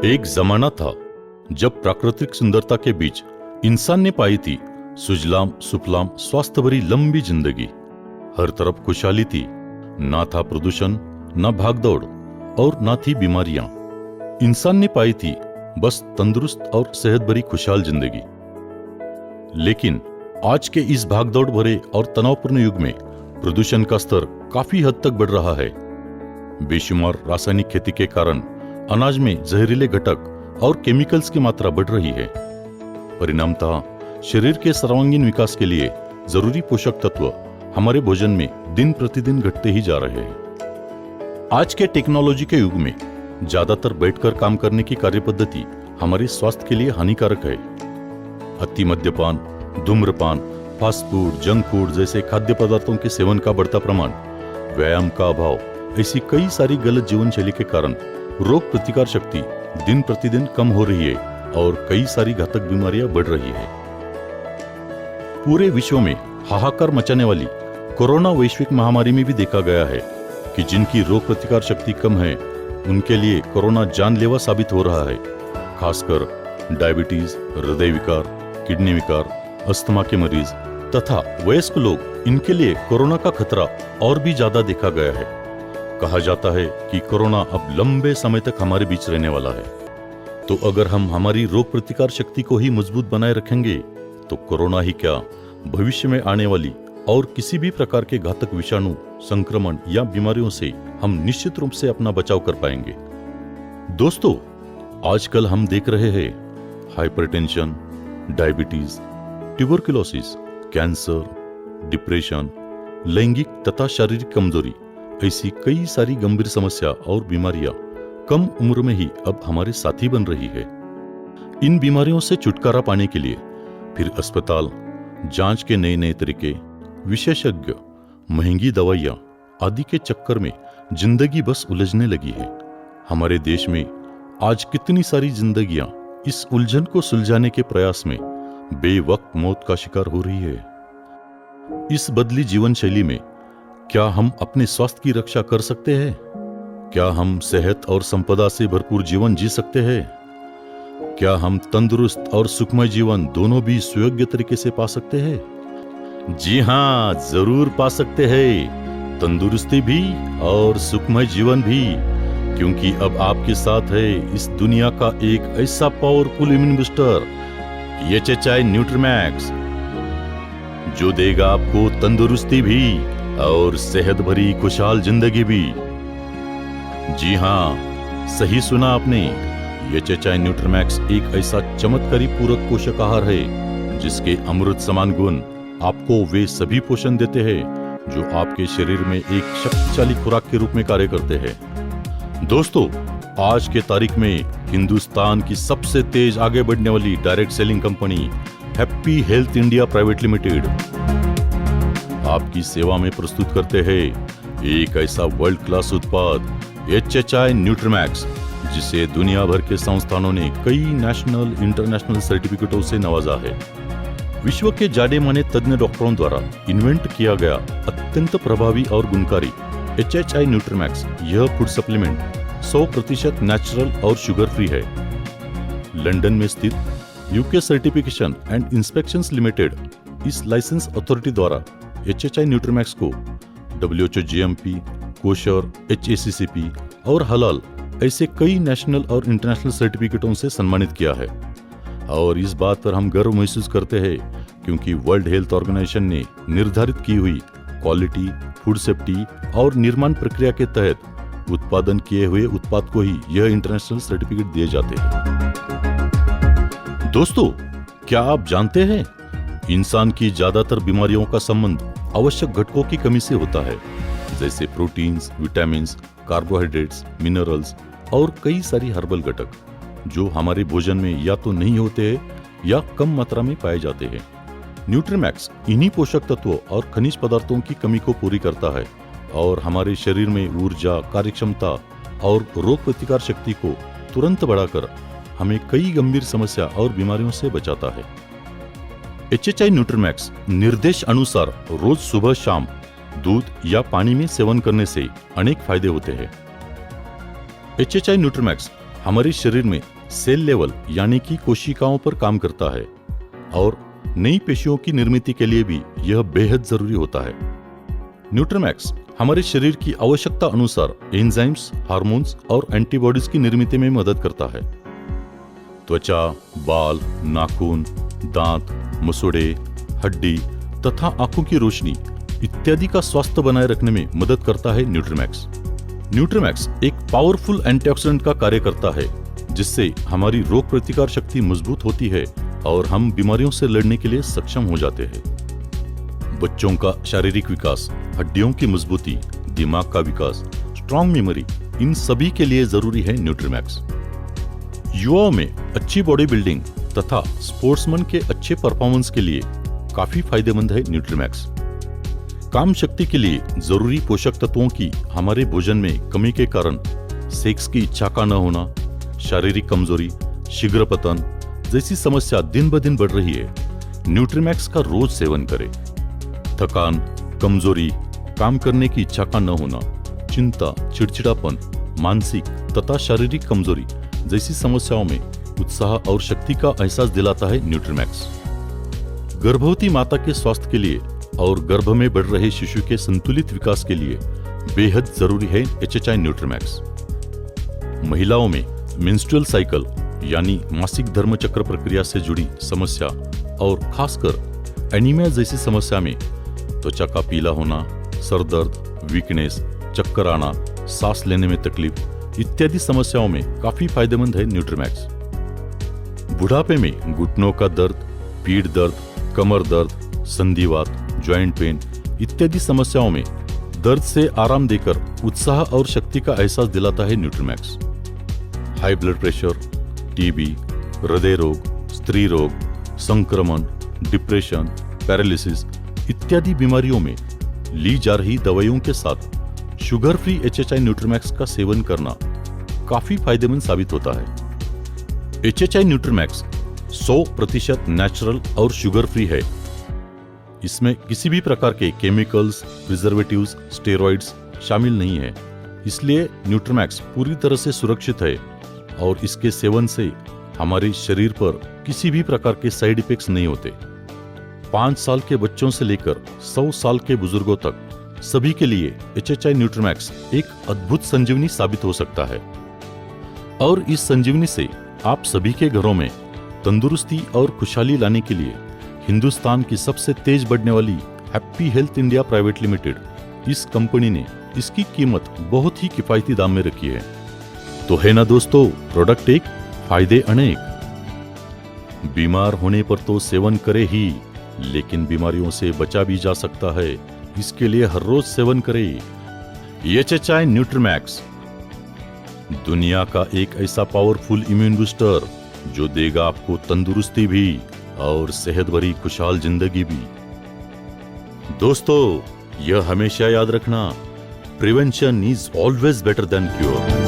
एक जमाना था जब प्राकृतिक सुंदरता के बीच इंसान ने पाई थी सुजलाम सुफलाम स्वास्थ्य भरी लंबी जिंदगी। हर तरफ खुशहाली थी, ना था प्रदूषण, ना भागदौड़ और ना थी बीमारियां। इंसान ने पाई थी बस तंदुरुस्त और सेहत भरी खुशहाल जिंदगी। लेकिन आज के इस भागदौड़ भरे और तनावपूर्ण युग में प्रदूषण का स्तर काफी हद तक बढ़ रहा है। बेशुमार रासायनिक खेती के कारण अनाज में जहरीले घटक और केमिकल्स की मात्रा बढ़ रही है। परिणामतः शरीर के सर्वांगीण विकास के लिए जरूरी पोषक तत्व हमारे भोजन में दिन प्रतिदिन घटते ही जा रहे हैं। आज के टेक्नोलॉजी के युग में ज्यादातर बैठकर काम करने की कार्यपद्धति हमारे स्वास्थ्य के लिए हानिकारक है। अति मद्यपान, धूम्रपान, फास्ट फूड, जंक फूड जैसे खाद्य पदार्थों के सेवन का बढ़ता प्रमाण, व्यायाम का अभाव, ऐसी कई सारी गलत जीवन शैली के कारण रोग प्रतिकार शक्ति दिन प्रतिदिन कम हो रही है और कई सारी घातक बीमारियां बढ़ रही है। पूरे विश्व में हाहाकार मचाने वाली कोरोना वैश्विक महामारी में भी देखा गया है कि जिनकी रोग प्रतिकार शक्ति कम है उनके लिए कोरोना जानलेवा साबित हो रहा है। खासकर डायबिटीज, हृदय विकार, किडनी विकार, अस्थमा के मरीज तथा वयस्क लोग, इनके लिए कोरोना का खतरा और भी ज्यादा देखा गया है। कहा जाता है कि कोरोना अब लंबे समय तक हमारे बीच रहने वाला है। तो अगर हम हमारी रोग प्रतिकार शक्ति को ही मजबूत बनाए रखेंगे तो कोरोना ही क्या, भविष्य में आने वाली और किसी भी प्रकार के घातक विषाणु, संक्रमण या बीमारियों से हम निश्चित रूप से अपना बचाव कर पाएंगे। दोस्तों, आजकल हम देख रहे हैं hypertension, diabetes, tuberculosis, cancer, depression, लैंगिक तथा शारीरिक कमजोरी, ऐसी कई सारी गंभीर समस्या और बीमारियां कम उम्र में ही अब हमारे साथी बन रही है। इन बीमारियों से छुटकारा पाने के लिए फिर अस्पताल, जांच के नए नए तरीके, विशेषज्ञ, महंगी दवाइयां आदि के चक्कर में जिंदगी बस उलझने लगी है। हमारे देश में आज कितनी सारी जिंदगियां इस उलझन को सुलझाने के प्रयास में बेवक्त मौत का शिकार हो रही है। इस बदली जीवन शैली में क्या हम अपने स्वास्थ्य की रक्षा कर सकते हैं? क्या हम सेहत और संपदा से भरपूर जीवन जी सकते हैं? क्या हम तंदुरुस्त और सुखमय जीवन दोनों भी सुयोग्य तरीके से पा सकते हैं? जी हां, जरूर पा सकते हैं, तंदुरुस्ती भी और सुखमय जीवन भी, क्योंकि अब आपके साथ है इस दुनिया का एक ऐसा पावरफुल इम्यून बूस्टर, HHI न्यूट्रीमैक्स, जो देगा आपको तंदुरुस्ती भी और सेहत भरी खुशहाल जिंदगी भी। जी हां, सही सुना आपने, HHI न्यूट्रीमैक्स एक ऐसा चमत्कारी पूरक पोषक आहार है जिसके अमृत समान गुण आपको वे सभी पोषण देते हैं जो आपके शरीर में एक शक्तिशाली खुराक के रूप में कार्य करते हैं। दोस्तों, आज के तारीख में हिंदुस्तान की सबसे तेज आगे बढ़ने वाली direct selling company happy health India private limited आपकी सेवा में प्रस्तुत करते हैं एक ऐसा वर्ल्ड क्लास उत्पाद HHI न्यूट्रीमैक्स, जिसे दुनिया भर के संस्थानों ने कई नेशनल इंटरनेशनल सर्टिफिकेटों से नवाजा है। विश्व के जाने माने तज्ञ डॉक्टरों द्वारा इन्वेंट किया गया अत्यंत प्रभावी और गुणकारी HHI न्यूट्रीमैक्स यह फूड सप्लीमेंट 100% नेचुरल और शुगर फ्री है। लंदन में स्थित UK certification and inspections limited इस लाइसेंस अथॉरिटी द्वारा HHI न्यूट्रीमैक्स को WHO GMP, कोशर, HACCP और हलाल ऐसे कई नेशनल और इंटरनेशनल सर्टिफिकेटों से सम्मानित किया है। और इस बात पर हम गर्व महसूस करते हैं क्योंकि वर्ल्ड हेल्थ ऑर्गेनाइजेशन ने निर्धारित की हुई क्वालिटी, फूड सेफ्टी और निर्माण प्रक्रिया के तहत उत्पादन किए हुए उत्पाद को ही यह इंटरनेशनल सर्टिफिकेट दिए जाते हैं। दोस्तों, क्या आप जानते हैं इंसान की ज्यादातर बीमारियों का संबंध आवश्यक घटकों की कमी से होता है, जैसे प्रोटीन्स, विटामिन्स, कार्बोहाइड्रेट्स, मिनरल्स और कई सारी हर्बल घटक जो हमारे भोजन में या तो नहीं होते हैं या कम मात्रा में पाए जाते हैं। न्यूट्रीमैक्स इन्हीं पोषक तत्वों और खनिज पदार्थों की कमी को पूरी करता है और हमारे शरीर में ऊर्जा, कार्यक्षमता और रोग प्रतिकार शक्ति को तुरंत बढ़ाकर हमें कई गंभीर समस्या और बीमारियों से बचाता है। HHI न्यूट्रीमैक्स निर्देश अनुसार रोज सुबह शाम दूध या पानी में सेवन करने से अनेक फायदे होते हैं। HHI न्यूट्रीमैक्स हमारे शरीर में सेल लेवल यानी कि कोशिकाओं पर काम करता है और नई पेशियों की निर्मित के लिए भी यह बेहद जरूरी होता है। न्यूट्रीमैक्स हमारे शरीर की आवश्यकता अनुसार एंजाइम्स, हार्मोन्स और एंटीबॉडीज की निर्मित में मदद करता है। त्वचा, बाल, नाखून, दांत, मसूड़े, हड्डी तथा आंखों की रोशनी इत्यादि का स्वास्थ्य बनाए रखने में मदद करता है न्यूट्रीमैक्स। न्यूट्रीमैक्स एक पावरफुल एंटीऑक्सीडेंट का कार्य करता है, जिससे हमारी रोग प्रतिकार शक्ति मजबूत होती है और हम बीमारियों से लड़ने के लिए सक्षम हो जाते हैं। बच्चों का शारीरिक विकास, हड्डियों की मजबूती, दिमाग का विकास, स्ट्रॉन्ग मेमोरी, इन सभी के लिए जरूरी है न्यूट्रीमैक्स। युवाओं में अच्छी बॉडी बिल्डिंग तथा स्पोर्ट्समैन के अच्छे परफॉर्मेंस के लिए काफी फायदेमंद है न्यूट्रीमैक्स। काम शक्ति के लिए जरूरी पोषक तत्वों की हमारे भोजन में कमी के कारण सेक्स की इच्छा का न होना, शारीरिक कमजोरी, शीघ्र पतन जैसी समस्या दिन ब दिन बढ़ रही है। न्यूट्रीमैक्स का रोज सेवन करें। थकान, कमजोरी, काम करने की इच्छा का न होना, चिंता, चिड़चिड़ापन, मानसिक तथा शारीरिक कमजोरी जैसी समस्याओं में उत्साह और शक्ति का एहसास दिलाता है न्यूट्रीमैक्स। गर्भवती माता के स्वास्थ्य के लिए और गर्भ में बढ़ रहे शिशु के संतुलित विकास के लिए बेहद जरूरी है HHI न्यूट्रीमैक्स। महिलाओं में मेंस्ट्रुअल साइकिल यानी मासिक धर्म चक्र प्रक्रिया से जुड़ी समस्या और खासकर एनीमिया जैसी समस्या में त्वचा का पीला होना, सर दर्द, वीकनेस, चक्कर आना, सांस लेने में तकलीफ इत्यादि समस्याओं में काफी फायदेमंद है न्यूट्रीमैक्स। बुढ़ापे में घुटनों का दर्द, पीठ दर्द, कमर दर्द, संधिवात, ज्वाइंट पेन इत्यादि समस्याओं में दर्द से आराम देकर उत्साह और शक्ति का एहसास दिलाता है न्यूट्रीमैक्स। हाई ब्लड प्रेशर, टीबी, हृदय रोग, स्त्री रोग, संक्रमण, डिप्रेशन, पैरालिसिस इत्यादि बीमारियों में ली जा रही दवाइयों के साथ शुगर फ्री HHI न्यूट्रीमैक्स का सेवन करना काफी फायदेमंद साबित होता है। HHI न्यूट्रीमैक्स 100% नेचुरल और शुगर फ्री है। इसमें किसी भी प्रकार के केमिकल्स, प्रिजर्वेटिव्स, स्टेरॉइड्स शामिल नहीं है, इसलिए न्यूट्रीमैक्स पूरी तरह से सुरक्षित है और इसके सेवन से हमारे शरीर पर किसी भी प्रकार के साइड इफेक्ट्स नहीं होते। 5 साल के बच्चों से लेकर 100 साल के बुजुर्गों तक सभी के लिए HHI न्यूट्रीमैक्स एक अद्भुत संजीवनी साबित हो सकता है और इस संजीवनी से आप सभी के घरों में तंदुरुस्ती और खुशहाली लाने के लिए हिंदुस्तान की सबसे तेज बढ़ने वाली happy health India private limited इस कंपनी ने इसकी कीमत बहुत ही किफायती दाम में रखी है। तो है ना दोस्तों, प्रोडक्ट एक, फायदे अनेक। बीमार होने पर तो सेवन करे ही, लेकिन बीमारियों से बचा भी जा सकता है, इसके लिए हर रोज सेवन करें HHI न्यूट्रीमैक्स, दुनिया का एक ऐसा पावरफुल इम्यून बूस्टर जो देगा आपको तंदुरुस्ती भी और सेहत भरी खुशहाल जिंदगी भी। दोस्तों, यह हमेशा याद रखना, prevention is always better than cure.